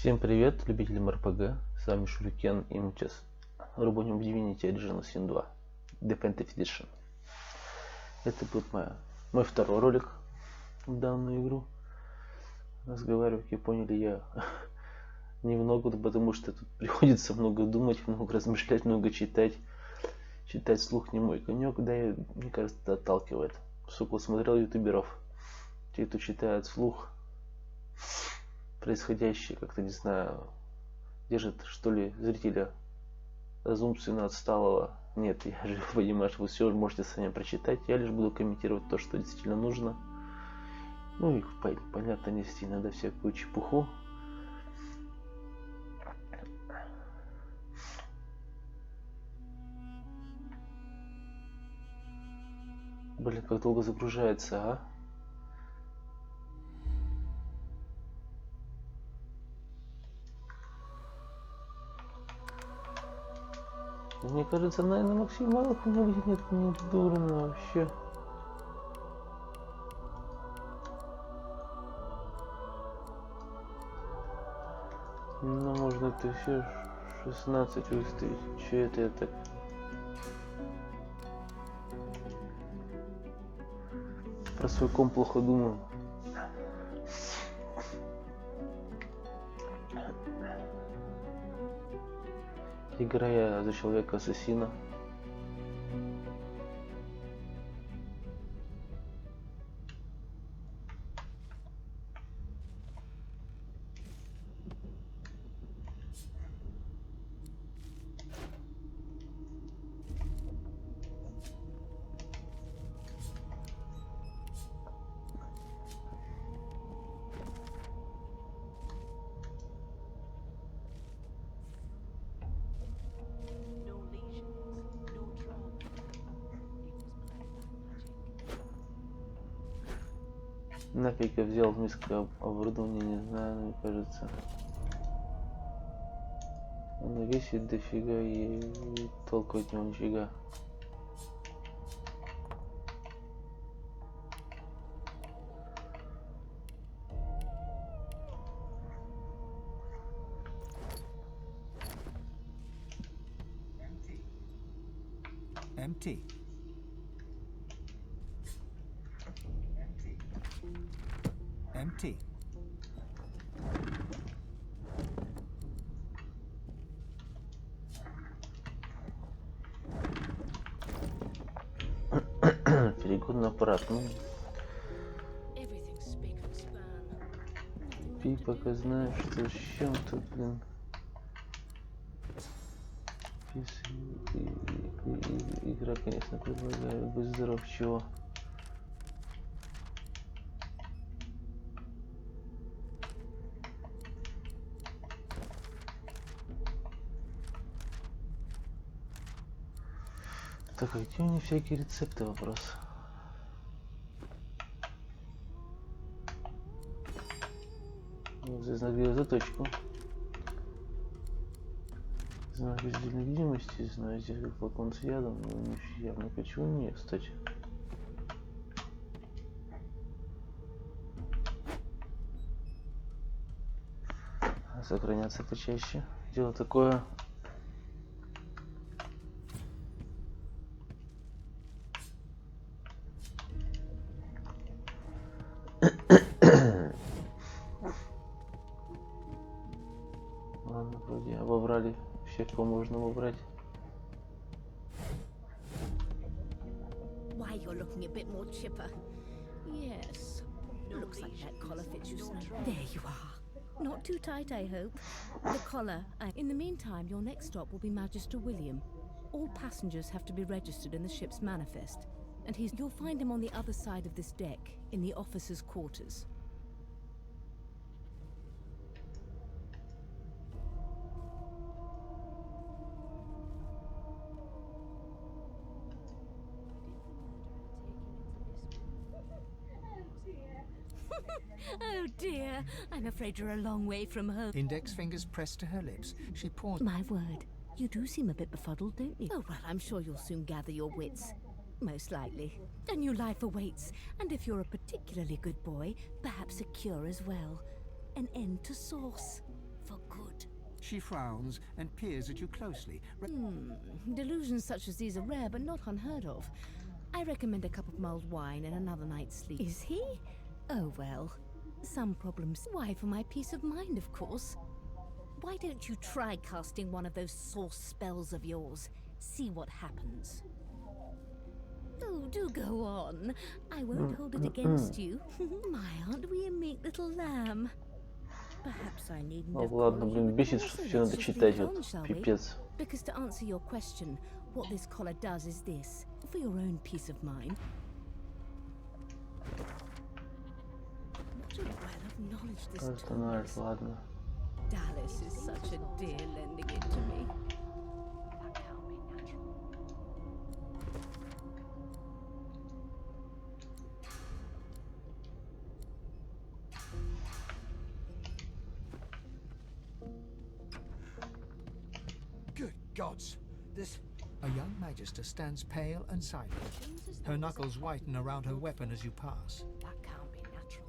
Всем привет, любителям РПГ, с вами Шурикен, и мы сейчас работаем в Divinity Original Sin 2 Definitive Edition. Это будет мой второй ролик в данную игру. Разговаривать, как поняли, я немного, потому что тут приходится много думать, много размышлять, много читать. Читать вслух не мой конек, да, и, мне кажется, это отталкивает. Сколько смотрел ютуберов, те, кто читает вслух происходящее, как-то, не знаю, держит, что ли, зрителя разумственно отсталого. Нет, я же понимаю, что вы все можете сами прочитать, я лишь буду комментировать то, что действительно нужно. Ну и понятно, нести надо всякую чепуху. Блин, как долго загружается, а? Мне кажется, на максималах у меня будет не дурно вообще. Ну, можно это все 16 выставить. Че это я так? Про свой комп плохо думаю. Играя за человека-ассасина. Нафиг я взял низкое оборудование, не знаю, мне кажется. Оно весит дофига и толку от него нифига. Empty. Empty. Перегонный аппарат, ну. Ты пока знаешь, что с чем-то, блин. Игра, конечно, предлагает быть здоров, чего. Так, а где у них всякие рецепты, вопрос? Вот здесь нагрел заточку. Знак раздельной видимости, знаю, здесь как флакон с ядом, но у них явно почему нет, кстати. Сохраняться почаще. Дело такое. Ладно, вроде обобрали всех, кого можно обобрать. Why, you're looking a bit more chipper. Yes. Looks like that collar fits you snug. There you are. Not too tight, I hope. The collar. In the meantime, your next stop will be Magister William. All passengers have to be registered in the ship's manifest, and you'll find him on the other side of this deck, in the officers' quarters. Oh dear, I'm afraid you're a long way from home. Index fingers pressed to her lips. She paused. My word, you do seem a bit befuddled, don't you? Oh well, I'm sure you'll soon gather your wits. Most likely. A new life awaits, and if you're a particularly good boy, perhaps a cure as well. An end to sauce. for good. She frowns and peers at you closely. Delusions such as these are rare but not unheard of. I recommend a cup of mulled wine and another night's sleep. Is he? Oh well. Some problems. Why, for my peace of mind, of course. Why don't you try casting one of those source spells of yours? See what happens. Oh, do go on. I won't hold it against you. My, aren't we a meek little lamb? Perhaps I needn't have Ладно, called you блин, a бесит, doll, что so все let's надо just leave читать, it вот, on, shall we? пипец. Because to answer your question, what this collar does is this. For your own peace of mind. What a well of knowledge this tome is. Ладно. Dallas is such a dear lending it to me. Good gods! This... A young magister stands pale and silent. Her knuckles whiten around her weapon as you pass. That can't be natural.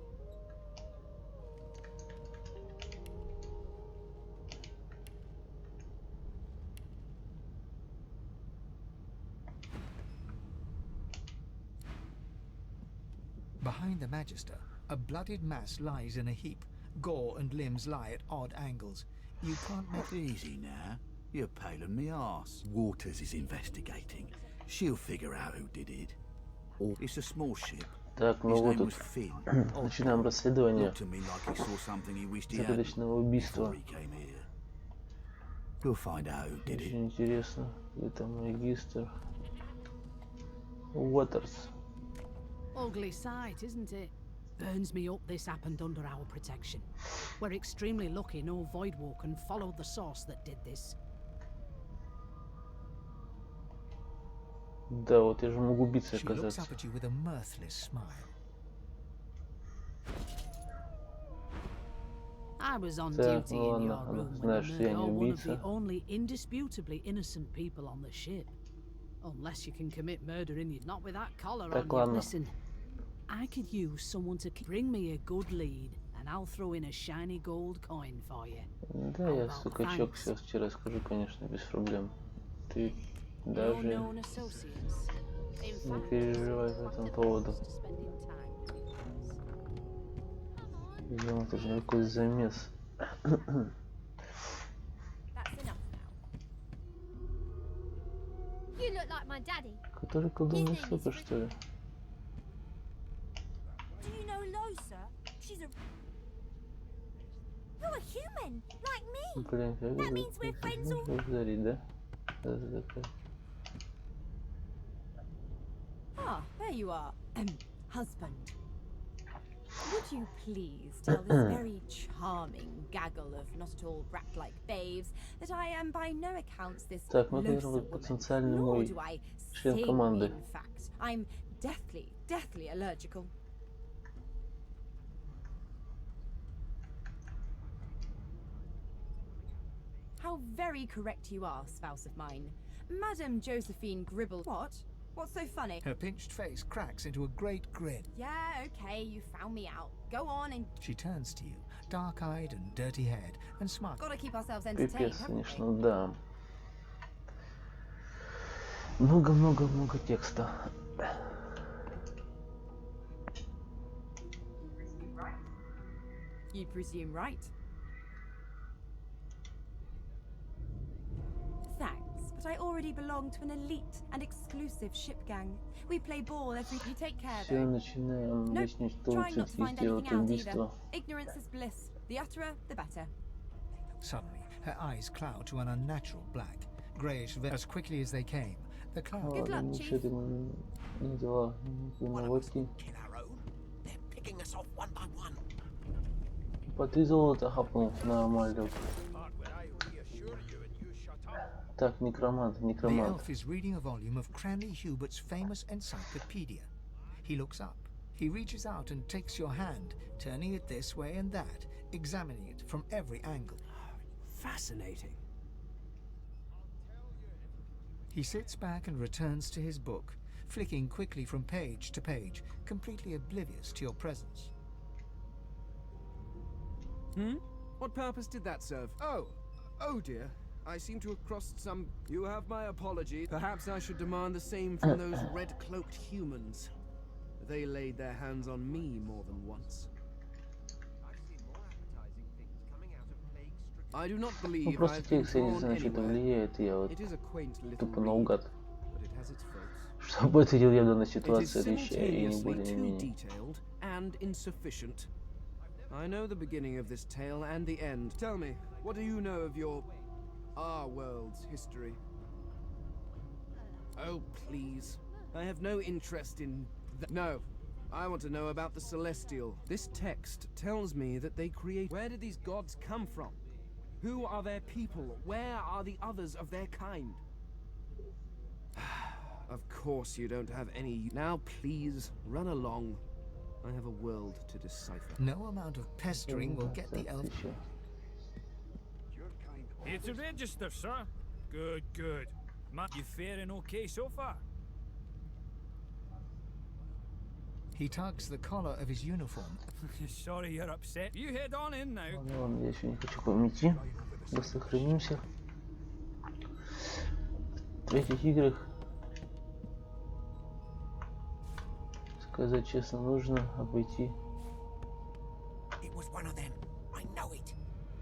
Behind the magister, a bloodied mass lies in a heap. Gore and limbs lie at odd angles. You can't make... Easy now. You're paling me arse. Waters is investigating. She'll figure out who did it. It's a small ship. Так, ну His вот name тут was Finn. начинаем расследование Looked to me like he saw something he wished he hadn't загадочного убийства. before he came here. We'll find out who did it. Очень интересно. Где там магистр? Уотерс. Ugly sight, isn't it? Burns me up this happened under our protection. We're extremely lucky no Voidwalker followed the source that did this. Да, вот я же могу убийцей She looks оказаться. up at you with a mirthless smile. I was on Так, duty ну in your ладно, room знаешь, when что you я не murdered one of убийца. the only indisputably innocent people on the ship. Unless you can commit murder in you, not with that collar Так, on you. ладно. Listen, I could use someone to bring me a good lead, and I'll throw in a shiny gold coin for you. Да, я сукачок сейчас вчера скажу, конечно, без проблем. Ты даже не переживай по этому поводу. Видимо, это же какой замес. You look like my daddy. Который колдунья супер, что ли? Do you know Losa? She's a... You're a human, like me. Блин, как That means we're friends all... благодарить, да? Да, такая. Ah, there you are. Husband. Would you please tell this very charming gaggle of not at all brat-like babes that I am by no accounts this Так, ну это Losa вот woman, потенциальный nor мой do I член sing, команды. in fact. I'm deathly allergical. How very correct you are, spouse of mine. Madame Josephine Gribble. What? What's so funny? Her pinched face cracks into a great grin. Yeah, okay, you found me out. Go on and... She turns to you, dark-eyed and dirty-haired, and smiles. Gotta keep ourselves entertained, Пипец, haven't we? конечно, да. Много текста. You presume right. Thanks, but I already belong to an elite and exclusive ship gang. We play ball every... You take care, Все though. начинаем Nope, выяснить, кто trying not to все-таки find сделал anything это out either. убийство. Ignorance is bliss. The utterer, the better. Suddenly, her eyes cloud to an unnatural black. Greyish as quickly as they came. The cloud... Good luck, Ладно, Chief. ничего ты не дела. Наводки. Kill our own. They're picking us off one by one. По 3 золота хапнул, нормально. Так, некромант, The некромант. elf is reading a volume of Cranley Hubert's famous encyclopedia. He looks up. He reaches out and takes your hand, turning it this way and that, examining it from every angle. Fascinating. He sits back and returns to his book, flicking quickly from page to page, completely oblivious to your presence. What purpose did that serve? Oh dear. I seem to have crossed some... You have my apology. Perhaps I should demand the same from those red-cloaked humans. They laid their hands on me more than once. I do not Ну believe просто I've been текст, я не drawn знаю, что это anywhere. влияет, я вот It is a quaint little тупо read, наугад. but it has its faults. Что будет делать я в данной It is ситуации, это еще и не simultaneously более, не too менее. detailed and insufficient. I know the beginning of this tale and the end. Tell me, what do you know of our world's history? Oh, please. I have no interest in No. I want to know about the Celestial. This text tells me that they create... Where did these gods come from? Who are their people? Where are the others of their kind? Of course you don't have any... Now please, run along. I have a world to decipher. No amount of pestering will get the elf. Here to register, sir. Good, good. You faring okay so far? He tugs the collar of his uniform. Sorry you're upset. You head on in now. Ладно, я еще не хочу к вам идти. Да сохранимся. В третьих играх, сказать честно, нужно обойти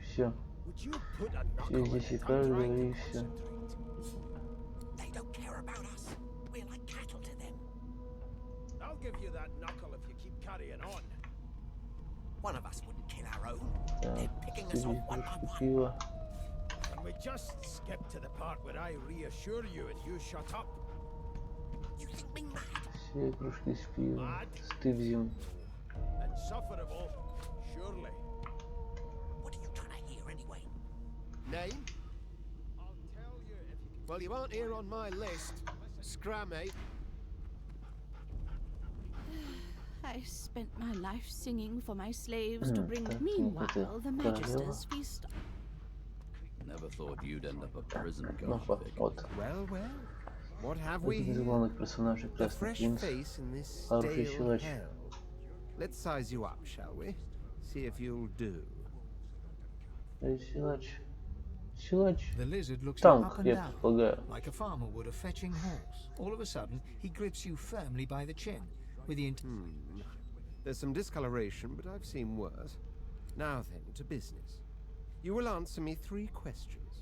все. Все здесь и каждого, и все. Give you that knuckle if you keep carrying on. One of us wouldn't kill our own. They're picking us off one by one. Can we just skip to the part where I reassure you and you shut up? You think me mad? Все кружки с пивом. Стывзим. Insufferable, surely. What are you trying to hear anyway? Name? I'll tell you if you... Well, you aren't here on my list. Scram, eh? I spent my life singing for my slaves to bring. Meanwhile, the Magister's feast. Never thought you'd end up a prison Ну guard. вот. Well, what have we Один из here? главных персонажей, A Красный fresh принц, face in this хороший stale силач. hell. Let's size you up, shall we? See if you'll do. Силач. Силач. The lizard looks you Танк, up and я down, предполагаю. like a farmer would a fetching horse. All of a sudden, he grips you firmly by the chin, with the There's some discoloration, but I've seen worse. Now then, to business. You will answer me 3 questions.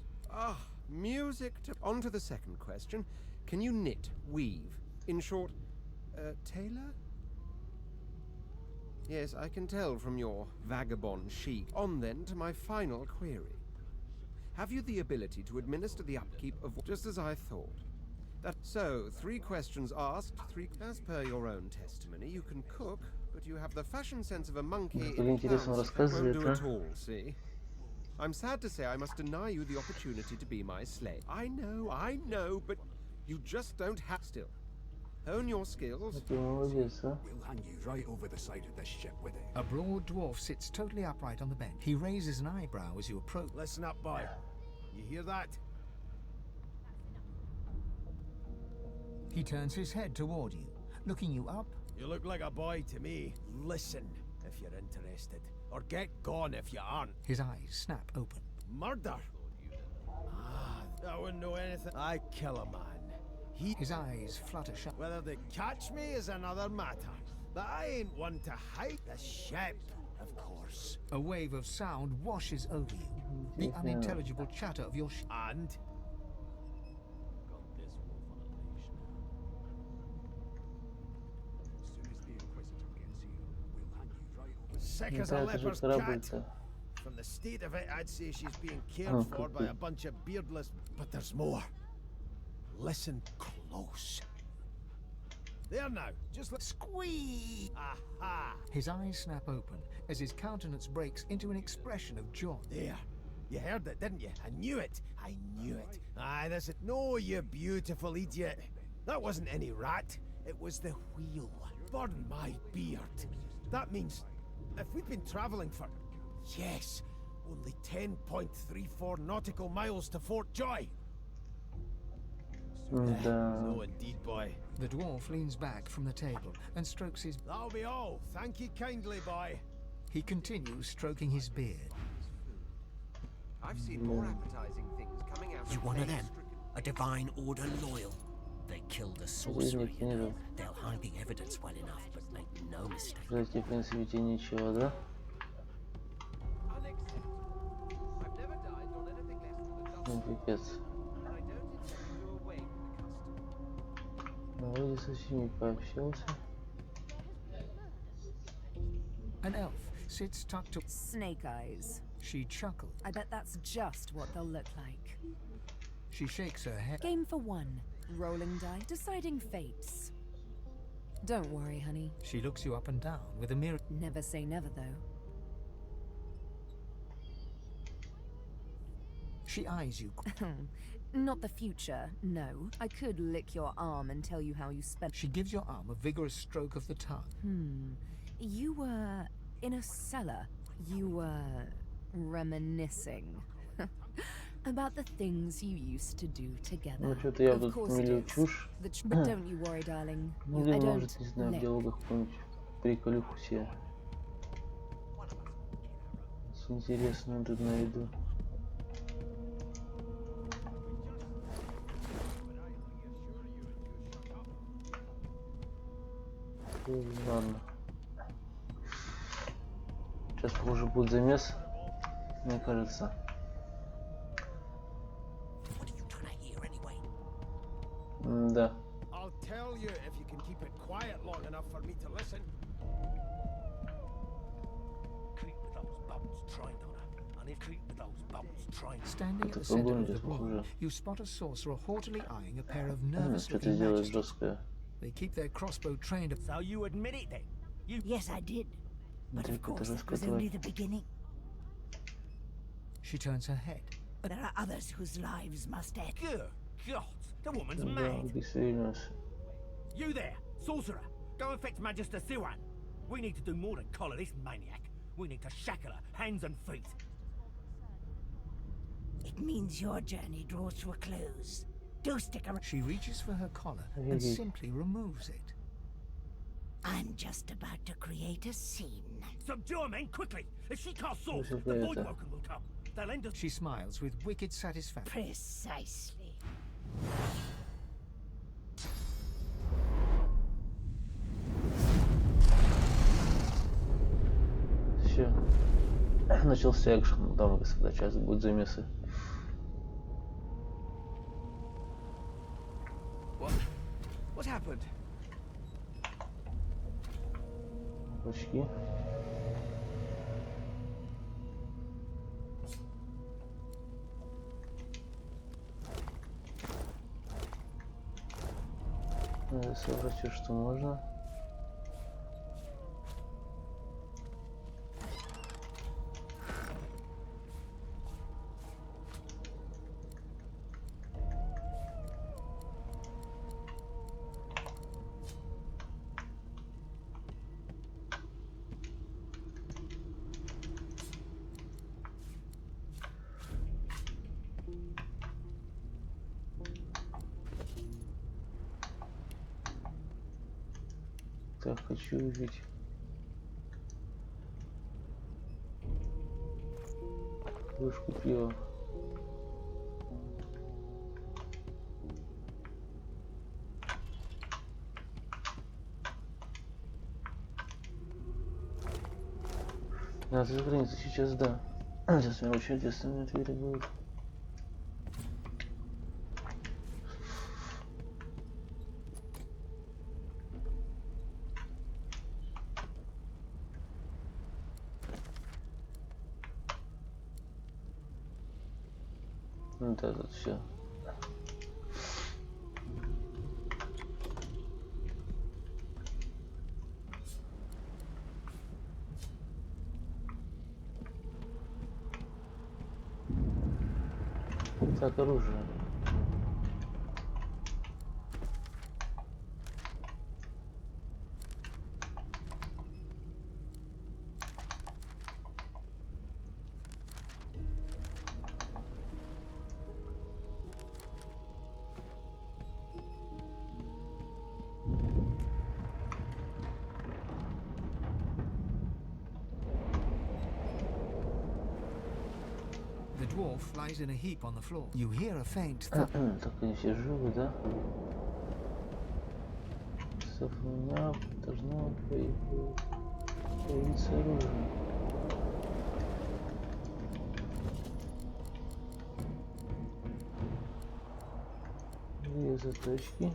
Music to... On to the second question. Can you knit, weave? In short, tailor? Yes, I can tell from your vagabond chic. On then to my final query. Have you the ability to administer the upkeep of... Just as I thought. So, 3 questions asked, 3... As per your own testimony, you can cook, but you have the fashion sense of a monkey in a dance that won't do at all, see? I'm sad to say I must deny you the opportunity to be my slave. I know, but you just don't have... Still. Hone your skills. Молодец, а? We'll hang you right over the side of this ship with it. A broad dwarf sits totally upright on the bench. He raises an eyebrow as you approach. Listen up, boy. You hear that? He turns his head toward you, looking you up. You look like a boy to me. Listen, if you're interested. Or get gone if you aren't. His eyes snap open. Murder? I wouldn't know anything. I kill a man. His eyes flutter shut. Whether they catch me is another matter. But I ain't one to hide the ship, of course. A wave of sound washes over you. The unintelligible chatter of your And? Sick as a leper's cat. From the state of it, I'd say she's being cared for by a bunch of beardless... But there's more. Listen close. There now, just like... Squeeze! Aha! His eyes snap open as his countenance breaks into an expression of joy. There. You heard it, didn't you? I knew it. I knew it. Aye, that's it. No, you beautiful idiot. That wasn't any rat. It was the wheel. Burn my beard. That means... If we'd been travelling for... Yes, only 10.34 nautical miles to Fort Joy. No, indeed, boy. The dwarf leans back from the table and strokes his... That'll be all. Thank you kindly, boy. He continues stroking his beard. I've seen more appetizing things coming out You of one of them? plague-stricken- A divine order loyal? They killed a sorcerer, you know. They'll hide the evidence well enough, but make no mistake. Кстати, в принципе, тебе ничего, да? Unacceptable. I've never dined on anything less than a Ну, dozen пипец. and I don't intend to do away with the custom. Ну, вроде со всеми пообщался. An elf sits tucked to. Snake eyes. She chuckles. I bet that's just what they'll look like. She shakes her head. Game for one. Rolling die. Deciding fates. Don't worry, honey. She looks you up and down with a mirror. Never say never, though. She eyes you. Not the future, no. I could lick your arm and tell you how you spent. She gives your arm a vigorous stroke of the tongue. You were in a cellar. You were reminiscing about the things you used to do together. Ну, что-то я Of тут course it мелю is. чушь. But don't you worry, darling. Ну, I или, don't может, не знаю, в lick. диалогах какую-нибудь приколюху себе. С интересным тут найду. Ладно. Сейчас, похоже, будет замес. Мне кажется. What are you trying to hear anyway? Да. I'll tell you if you can keep it quiet long enough for me to listen. Creep with those bubbles trained on her. And if creep with those bubbles trained. Standing at Это the center колдунья, of the room, похоже. you spot a sorcerer haughtily eyeing a pair of nervous Что-то looking делает magicians. жесткое. They keep their crossbow trained. So you admit it then? You Yes, I did. But Это of course, жесткое that was тварь. only the beginning. She turns her head. There are others whose lives must end. Good God, the woman's Да, mad. бессерьезно. You there, sorcerer, go and fetch Magister Siwan. We need to do more than collar this maniac. We need to shackle her, hands and feet. It means your journey draws to a close. Do stick around. She reaches for her collar and simply removes it. I'm just about to create a scene. Subdue her men quickly. If she casts Who's swords, it the there, Voidwoken will come. They'll end us. She smiles with wicked satisfaction. Precisely. Все. Начался экшен. Дамы и господа, сейчас будут замесы. What happened? Очки. Надо собрать все, что можно. Так, хочу увидеть. Кружку пива. Надо за границу сейчас, да. Сейчас у меня очень ответственные двери будут. Ну да, тут все. Так, оружие. The dwarf lies in a heap on the floor. You hear a faint thud. Так, они все живы, да? У меня должно появиться оружие. Две заточки.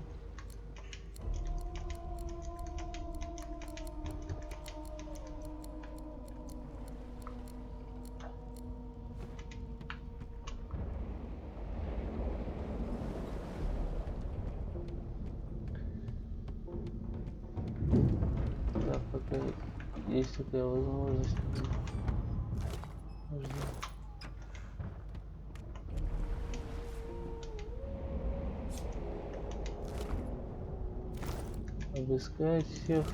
Да, пока есть такая возможность. Жду. Обыскать всех.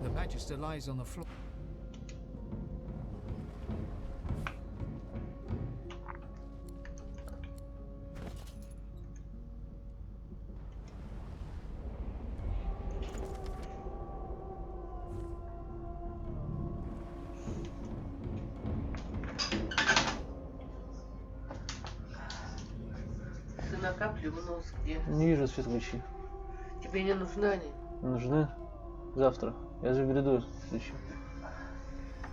The Magister lies on the floor. Ты накапливал где? Не вижу светлячи. Тебе не нужны они? Нужны? Завтра. Я же приду ключи.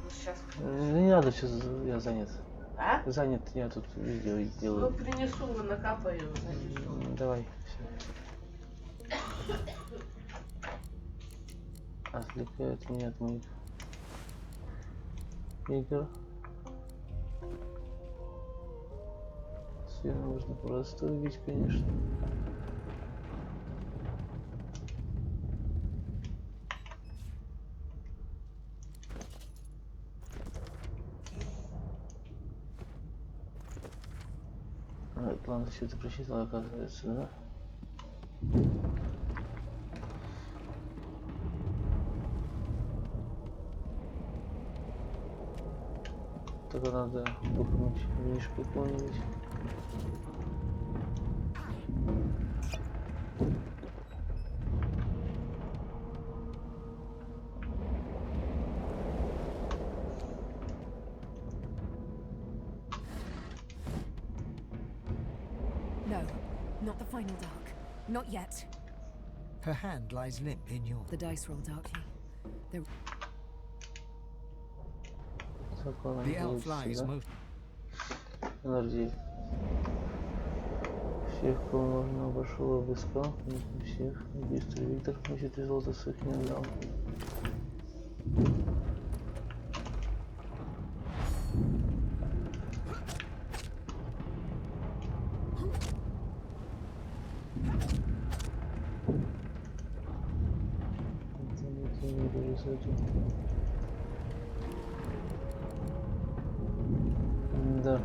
Ну сейчас. Не надо, сейчас я занят. А? Занят, я тут видео Ну делаю. принесу, накапаю, занесу. Давай, все. Отвлекают меня от моих игр. Свет можно просто убить, конечно. Ладно, все это прочитал, оказывается, да? Только надо бухнуть мишку какого-нибудь. No, not the final dark. Not yet. Her hand lies limp in yours. The dice roll darkly. They're The elf lies most. Энергии. Всех, кого можно, обошел, обыскал. Не всех. Убийство Виктор. Значит, результаты своих не отдал. Да.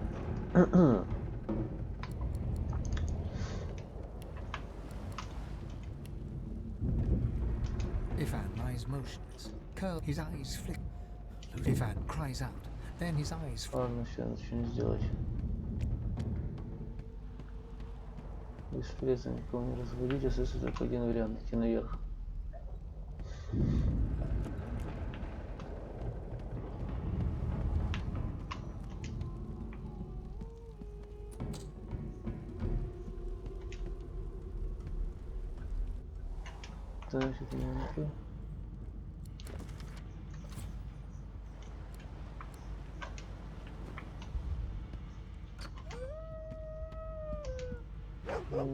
Ivan lies motionless. Curl, his eyes flick. Ivan cries out. Then his eyes flick. Ладно, все, надо что-нибудь сделать. Бесполезно никого не разводить, остается только один вариант, идти наверх. Значит, минуту.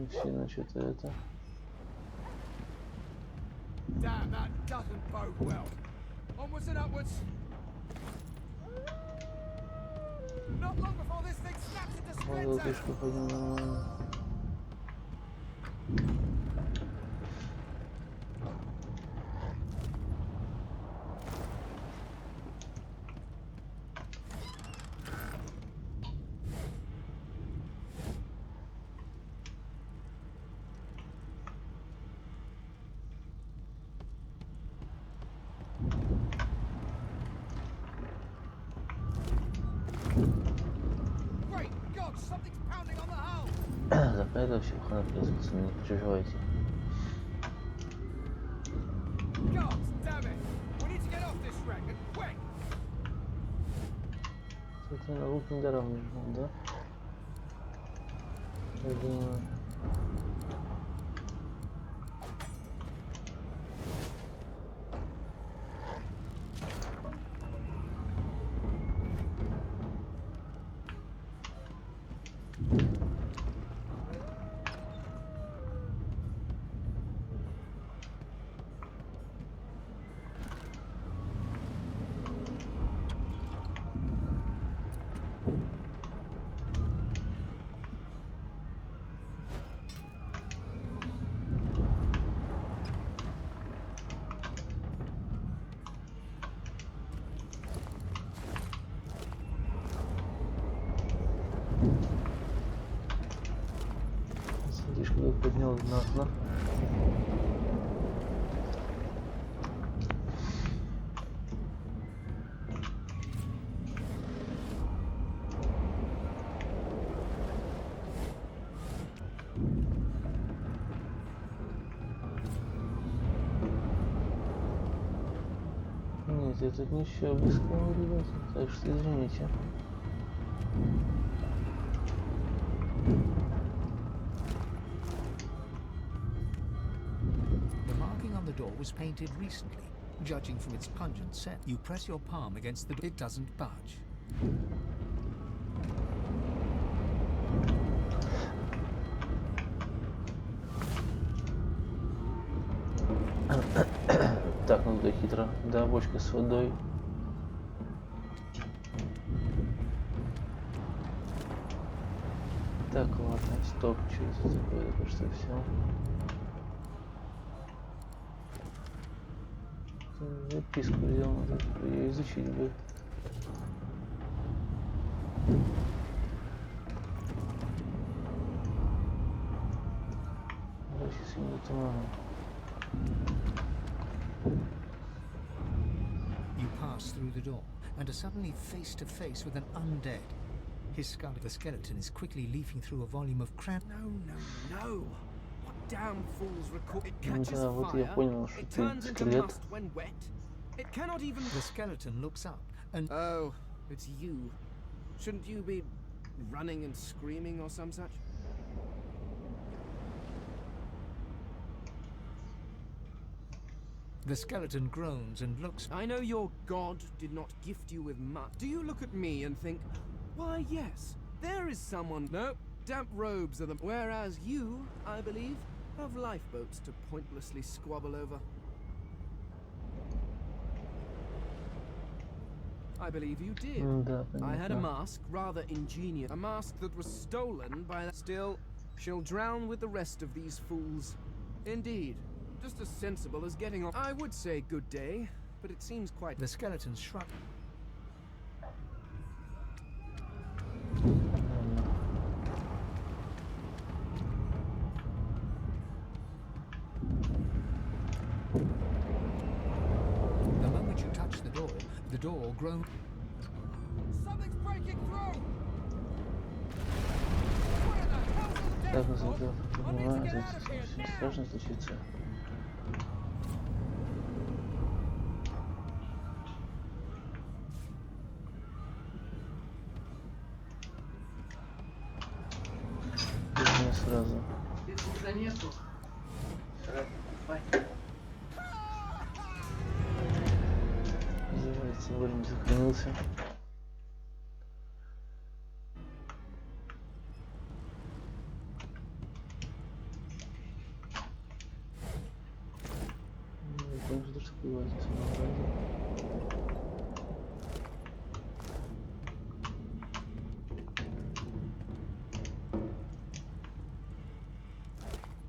Все, значит, это. Damn, that doesn't bode well. Onwards and upwards. Not long before this thing snaps into Могу splinters. пешку пойдем нормально. это все хана, пацаны, не переживайте. Это на лук недаром не жму, да? Я думаю... Смотришь, когда поднял на окно. Нет, я тут ничего без кого, ребят, так что извините. The marking on the door was painted recently. Judging from its pungent scent, you press your palm against the door, it doesn't budge. Так, ну да, хитро. Да, бочка с водой. Так, ладно, стоп, что это такое, только что все. Записку взял, надо ее изучить бы. Сейчас не туману. You pass through the door and are suddenly face to face with an undead. His skull of the skeleton is quickly leafing through a volume of cran. No. What damn fools record? It catches Да, вот я fire. понял, что It ты turns into скелет. must when wet. It cannot even. The skeleton looks up and... Oh, it's you. Shouldn't you be running and screaming or some such? The skeleton groans and looks... I know your god did not gift you with much. Do you look at me and think, why yes, there is someone... No, damp robes are the... Whereas you, I believe, have lifeboats to pointlessly squabble over. I believe you did. I had a mask, rather ingenious. A mask that was stolen by that. Still, she'll drown with the rest of these fools. Indeed. Just as sensible as getting off. I would say good day, but it seems quite... The skeleton shrugged. The moment you touch the door groans. Something's breaking through! Так, насколько я понимаю, здесь сложно случится. Не сразу. Их уже нету. Сразу хватит. Называется, вовремя сохранился. Также что бывает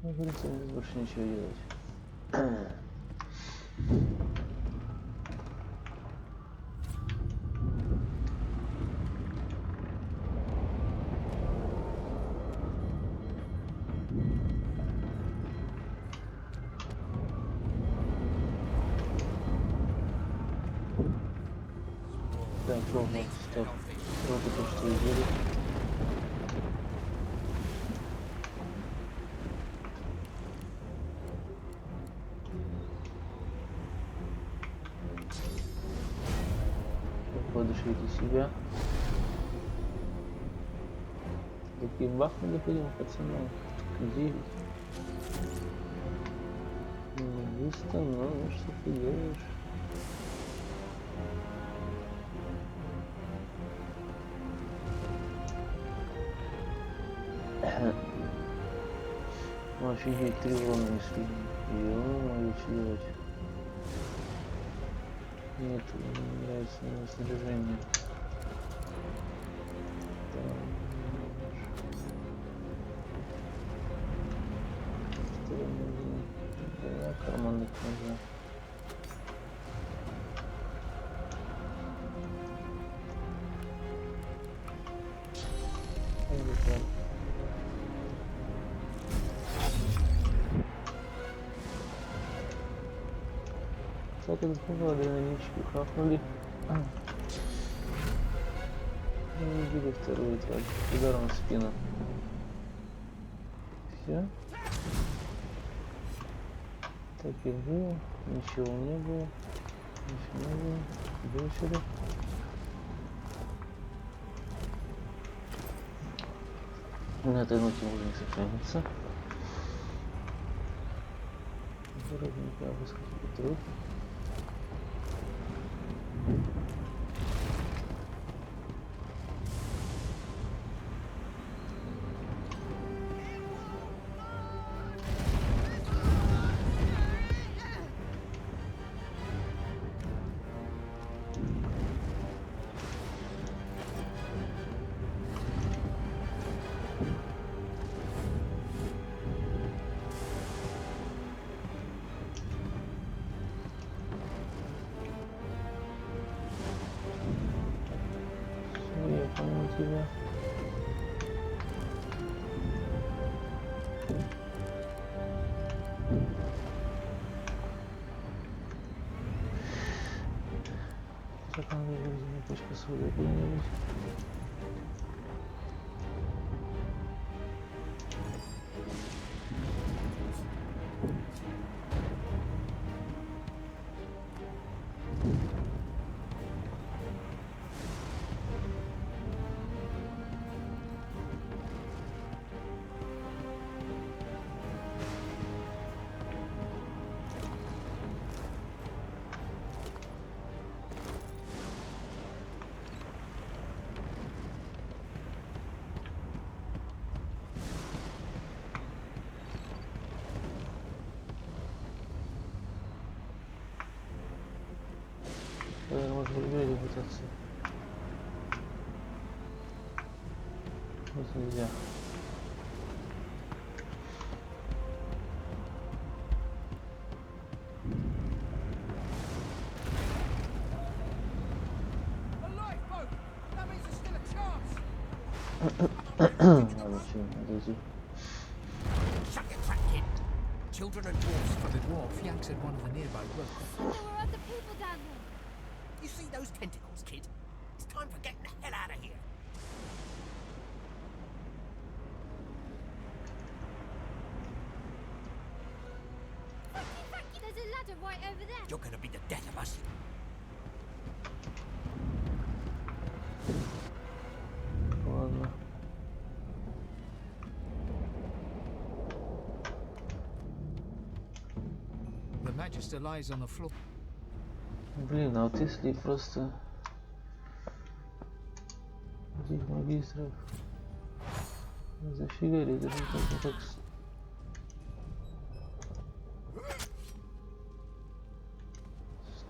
ну, говорится, больше ничего делать. Так, ровно, стоп. Ровно то, что видели. подушите себя. Такие бахнули будем, пацаны. 9. Не восстановишь, что ты делаешь. Ну, офигеть, 3 урона не слили. Ё-моё, что делать? Нет, мне нравится мое снаряжение. Да, карманных ножа. Так, это было адреналинчики хапнули. И убили вторую тварь ударом в спину. Все. Так и было. Ничего не было. Ничего не было. Иди сюда. На этой ноте можно не сохраниться. Аккуратненько выскочить труп. Тебя. Так, надо взять почку свою где-нибудь. Можно выбирать пытаться. Вот нельзя. Ладно, что, подойди. Children and dwarfs for the dwarf yanks at one of the nearby ropes. There were other people down there. You see those tentacles, kid? It's time for getting the hell out of here. There's a ladder right over there. You're gonna be the death of us. Ладно. The Magister lies on the floor. Блин, а вот если просто этих магистров зафигарить, это как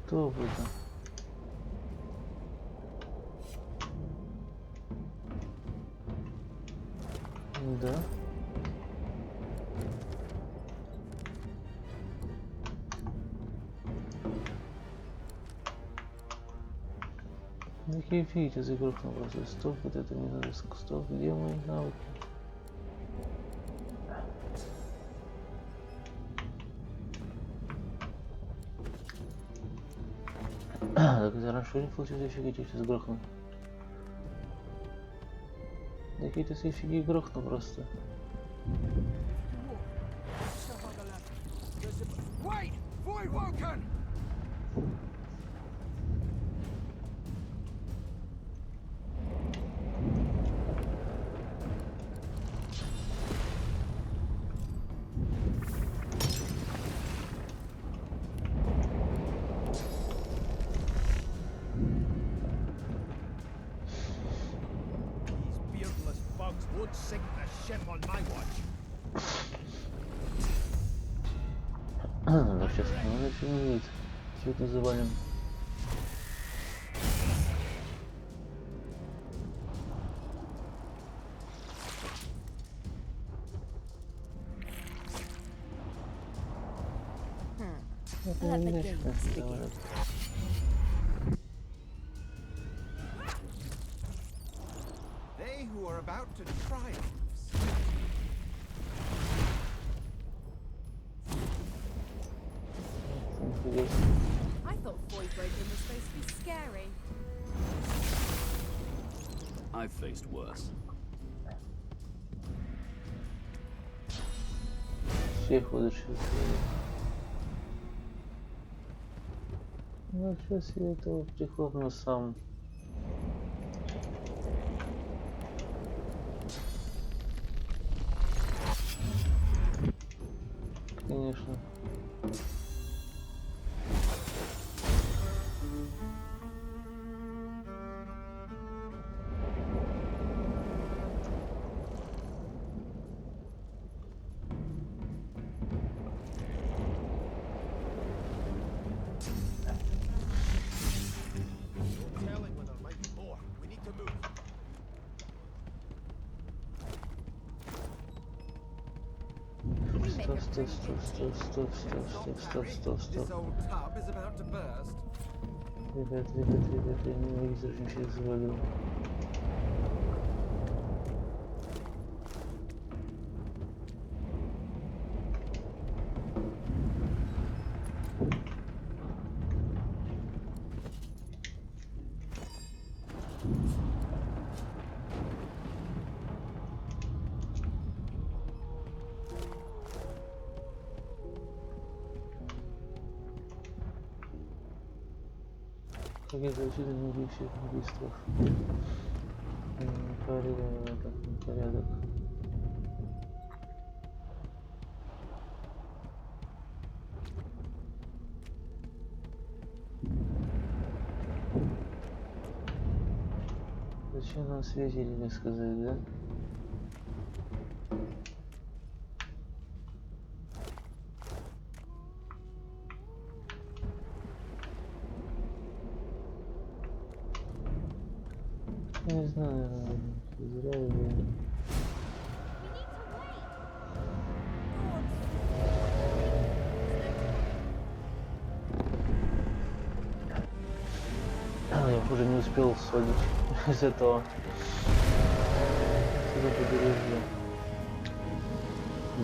стоп это. Да. Ну фигите загрохнул просто. Стоп, вот это мне надо. Стоп, где мои навыки? Так это раньше не получилось, фигите, сейчас грохну. Да какие-то фиги грохну просто. won't sink the ship on my watch. Ну, сейчас надо фигнуть. Все это завалим. Let the games begin. They who are about to triumph. I thought void-breaking was supposed to be scary. I've faced worse. Всех выдачи. Ну, сейчас я этого прихлопну сам. Конечно. Telling when there might be more. We need to move. This old tub is about to burst. Ребят, я не выдержу, сейчас завалю. Как я отсюда не убью всех убийствах. Порядок. Зачем нам связи или не сказать, да? Не знаю, зря ли. Я уже не успел свалить из этого побережья.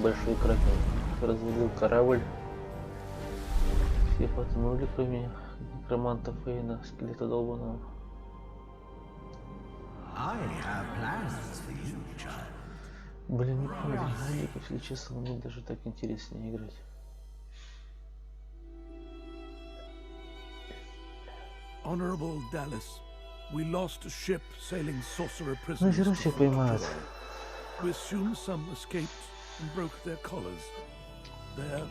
Большой кракен развалил корабль. Все потонули, кроме некроманта Фейна, скелета долбаного. Блин, не помню, если честно, мне даже так интереснее играть. Honorable Dallas, we lost a ship sailing sorcerer Ну, prisoners все to все поймают. We assume some escaped and broke their collars. Their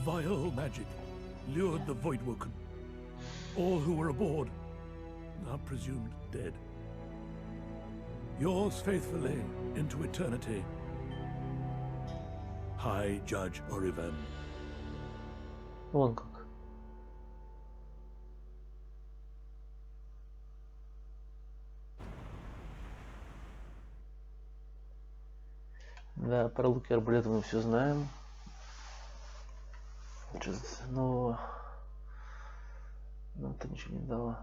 vile magic lured the Voidwoken. All who were aboard are presumed dead. Yours faithfully into eternity, High Judge Orivan. Вон как. Да, про луки и арбалеты мы все знаем. Но нам это ничего не дало.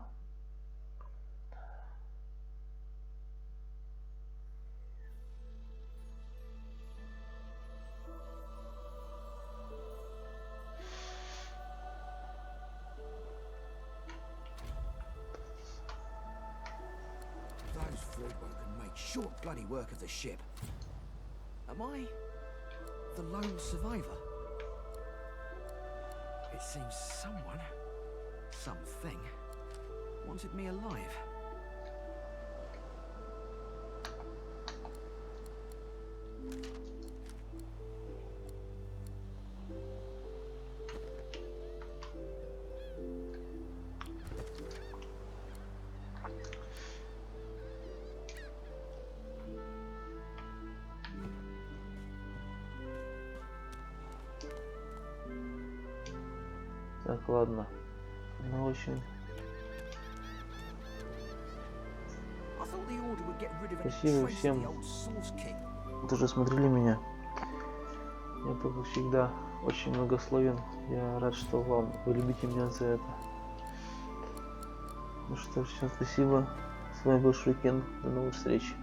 Those Voidwoken make short bloody work of the ship. Am I the lone survivor? It seems someone, something, wanted me alive. Так, ладно. Ну, в общем, спасибо всем, кто смотрели меня. Я, как всегда, очень многословен. Я рад, что вы любите меня за это. Ну что, всем спасибо. С вами был Шурикен. До новых встреч.